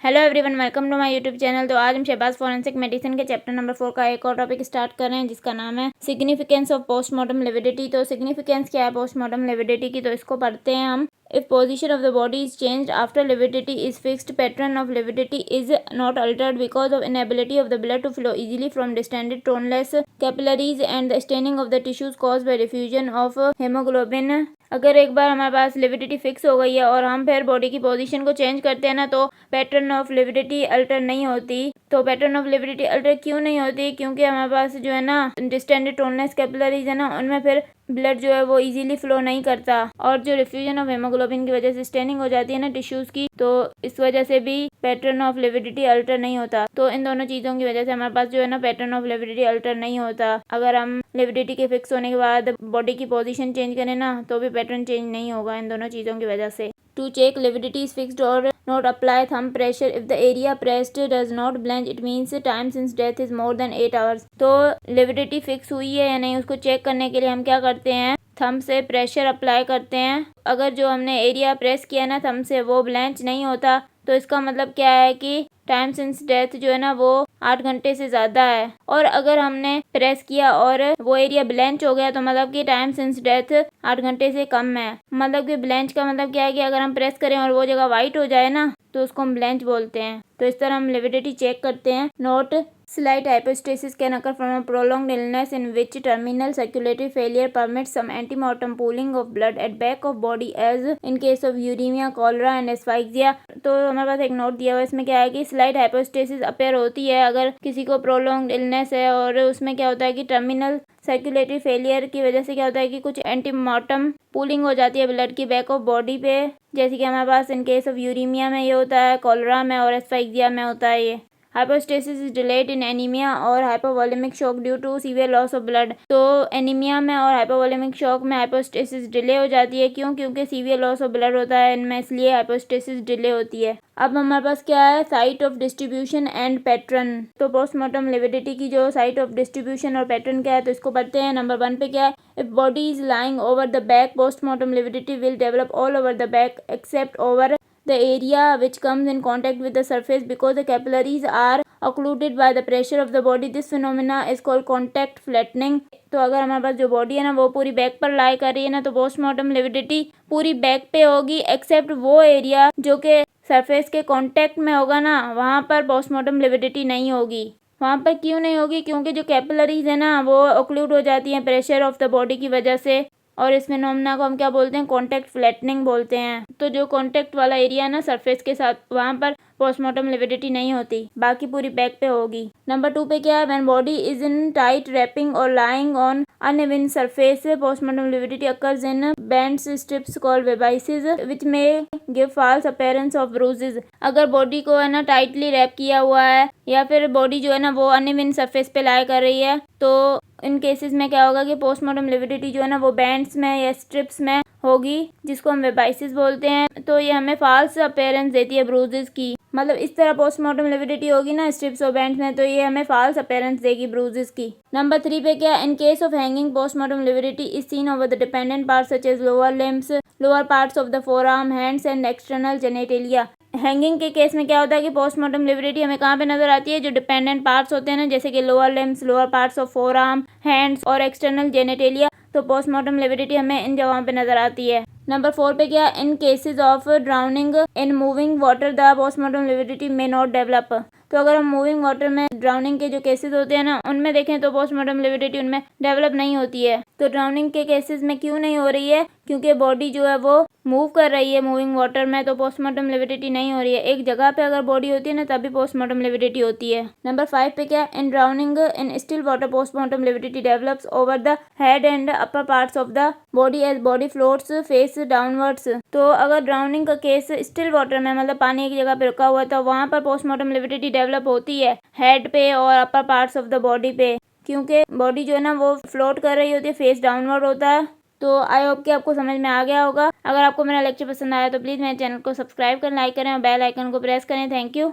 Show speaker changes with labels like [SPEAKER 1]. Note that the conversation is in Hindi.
[SPEAKER 1] Hello everyone, welcome to my YouTube channel. तो आज हम शहबाज फॉरेंसिक मेडिसिन के चैप्टर नंबर 4 का एक और टॉपिक स्टार्ट कर रहे हैं जिसका नाम है सिग्निफिकेंस ऑफ पोस्टमार्टम लिविडिटी। तो सिग्निफिकेंस क्या है पोस्टमार्टम लिविडिटी की, तो इसको पढ़ते हैं हम। If position of the body is changed after lividity is fixed, pattern of lividity is not altered because of inability of the blood to flow easily from distended toneless capillaries and the staining of the tissues caused by diffusion of haemoglobin. अगर एक बार हमारे पास लिविडिटी फिक्स हो गई है और हम फिर बॉडी की पोजीशन को चेंज करते हैं ना, तो पैटर्न ऑफ लिविडिटी अल्टर नहीं होती। तो पैटर्न ऑफ लिविडिटी अल्टर क्यों नहीं होती? क्योंकि हमारे पास जो है ना डिस्टेंडेड टोनलेस कैपिलरीज है ना, उनमें फिर ब्लड जो है वो इजीली फ्लो नहीं करता, और जो डिफ्यूजन ऑफ हेमोग्लोबिन की वजह से स्टेनिंग हो जाती है ना टिश्यूज की, तो इस वजह से भी पैटर्न ऑफ लिविडिटी अल्टर नहीं होता। तो इन दोनों चीज़ों की वजह से हमारे पास जो है ना पैटर्न ऑफ लिविडिटी अल्टर नहीं होता। अगर हम लिविडिटी के फिक्स होने के बाद बॉडी की पोजीशन चेंज करें ना, तो भी पैटर्न चेंज नहीं होगा इन दोनों चीज़ों की वजह से। To check lividity is fixed or not, apply thumb pressure. If the area pressed does not blanch, it means time since death is more than 8 hours. तो लिविडिटी फिक्स हुई है या नहीं उसको चेक करने के लिए हम क्या करते हैं, थंब से प्रेशर अप्लाई करते हैं। अगर जो हमने एरिया प्रेस किया ना थंब से वो ब्लैंच नहीं होता, तो इसका मतलब क्या है कि टाइम सिंस डेथ जो है ना वो 8 घंटे से ज़्यादा है। और अगर हमने प्रेस किया और वो एरिया ब्लैंच हो गया, तो मतलब कि टाइम सिंस डेथ 8 घंटे से कम है। मतलब कि ब्लैंच का मतलब क्या है कि अगर हम प्रेस करें और वो जगह वाइट हो जाए ना, तो उसको हम ब्लैंच बोलते हैं। तो इस तरह हम लिविडिटी चेक करते हैं। Note, slight hypostasis can occur from a prolonged illness in which terminal circulatory failure permits some antemortem pooling of blood at back of body as in case of uremia, cholera and asphyxia। तो हमारे पास एक नोट दिया हुआ है, इसमें क्या है कि स्लाइट हाइपोस्टेसिस अपेयर होती है अगर किसी को प्रोलॉन्ग्ड इलनेस है, और उसमें क्या होता है कि टर्मिनल सर्कुलेटरी फेलियर की वजह से क्या होता है कि कुछ एंटीमॉर्टम पूलिंग हो जाती है ब्लड की बैक ऑफ बॉडी पे, जैसे कि हमारे पास इन केस ऑफ यूरीमिया में ये होता है, कॉलरा में और एस्फाइक्सिया में होता है ये। Hypostasis is delayed in anaemia और hypovolaemic shock due to severe loss of blood. तो एनीमिया में और हाइपोवोलेमिक शॉक में हाइपोस्टेसिस डिले हो जाती है। क्यों? क्योंकि सीवियर लॉस ऑफ ब्लड होता है इनमें, इसलिए हाइपोस्टेसिस डिले होती है। अब हमारे पास क्या है, site of distribution and pattern. तो पोस्टमार्टम लिविडिटी की जो साइट ऑफ डिस्ट्रीब्यूशन और पैटर्न क्या है, तो इसको पढ़ते हैं। नंबर 1 पे क्या है, if body is lying over the back, postmortem lividity will develop all over the back except over the area which comes in contact with the surface because the capillaries are occluded by the pressure of the body. This phenomena is called contact flattening। तो अगर हमारे पास जो बॉडी है ना वो पूरी बैक पर लाई कर रही है ना, तो पोस्टमार्टम लिविडिटी पूरी बैक पे होगी एक्सेप्ट वो एरिया जो कि सरफेस के कांटेक्ट में होगा ना, वहाँ पर पोस्टमार्टम लिविडिटी नहीं होगी। वहाँ पर क्यों नहीं होगी? क्योंकि जो कैपिलरीज है ना वो ऑक्लूड हो जाती हैं प्रेशर ऑफ द बॉडी की वजह से, और इस फिनोमेना को हम क्या बोलते हैं, कॉन्टैक्ट फ्लैटनिंग बोलते हैं। तो जो कॉन्टैक्ट वाला एरिया है ना सरफेस के साथ, वहाँ पर पोस्टमार्टम लिविडिटी नहीं होती, बाकी पूरी बैक पे होगी। नंबर 2 पे क्या है, when body is in tight wrapping और lying on uneven surface, postmortem lividity occurs in bands stripes called vibices which may give false appearance of bruises. अगर बॉडी को है ना टाइटली रैप किया हुआ है या फिर बॉडी जो है ना वो अनइवन सरफेस पे लाई कर रही है, तो इन केसेस में क्या होगा कि पोस्टमार्टम लिविडिटी जो है ना वो बैंड्स में या स्ट्रिप्स में होगी, जिसको हम वेबाइसिस बोलते हैं। तो ये हमें फॉल्स अपीयरेंस देती है ब्रूजेस की। मतलब इस तरह पोस्टमार्टम लिविडिटी होगी ना स्ट्रिप्स और बैंड्स में, तो ये हमें फॉल्स अपीयरेंस देगी ब्रूजेस की। नंबर 3 पे क्या, in case of hanging postmortem lividity is seen over the dependent parts such as lower limbs, lower parts of the forearm, hands and external genitalia. Hanging के केस में क्या होता है कि पोस्टमार्टम लिविडिटी हमें कहाँ पे नजर आती है, जो डिपेंडेंट पार्ट्स होते हैं ना, जैसे कि lower limbs, lower parts of forearm, hands और एक्सटर्नल जेनिटेलिया। तो पोस्टमार्टम लिविडिटी हमें इन जगहों पे नजर आती है। नंबर 4 पे क्या, in cases of drowning in moving water the postmortem lividity may not develop. तो अगर हम मूविंग वाटर में ड्राउनिंग के जो केसेस होते हैं ना उनमें देखें तो पोस्टमार्टम लिविडिटी उनमें डेवलप नहीं होती है। तो ड्राउनिंग के केसेस में क्यों नहीं हो रही है? क्योंकि बॉडी जो है वो मूव कर रही है मूविंग वाटर में, तो पोस्टमार्टम लिविडिटी नहीं हो रही है। एक जगह पे अगर बॉडी होती है ना तभी पोस्टमार्टम लिविडिटी होती है। नंबर 5 पे क्या, in drowning in still water postmortem lividity develops over the head and upper parts of the body as body floats face downwards. तो अगर ड्राउनिंग का केस स्टिल वाटर में, मतलब पानी एक जगह पे रुका हुआ है, तो वहाँ पर पोस्टमार्टम लिविडिटी डेवलप होती है हेड पे और अपर पार्ट्स ऑफ द बॉडी पे, क्योंकि बॉडी जो है ना वो फ्लोट कर रही होती है, फेस डाउनवर्ड होता है। तो आई होप कि आपको समझ में आ गया होगा। अगर आपको मेरा लेक्चर पसंद आया तो प्लीज़ मेरे चैनल को सब्सक्राइब करें, लाइक करें और बेल आइकन को प्रेस करें। Thank you.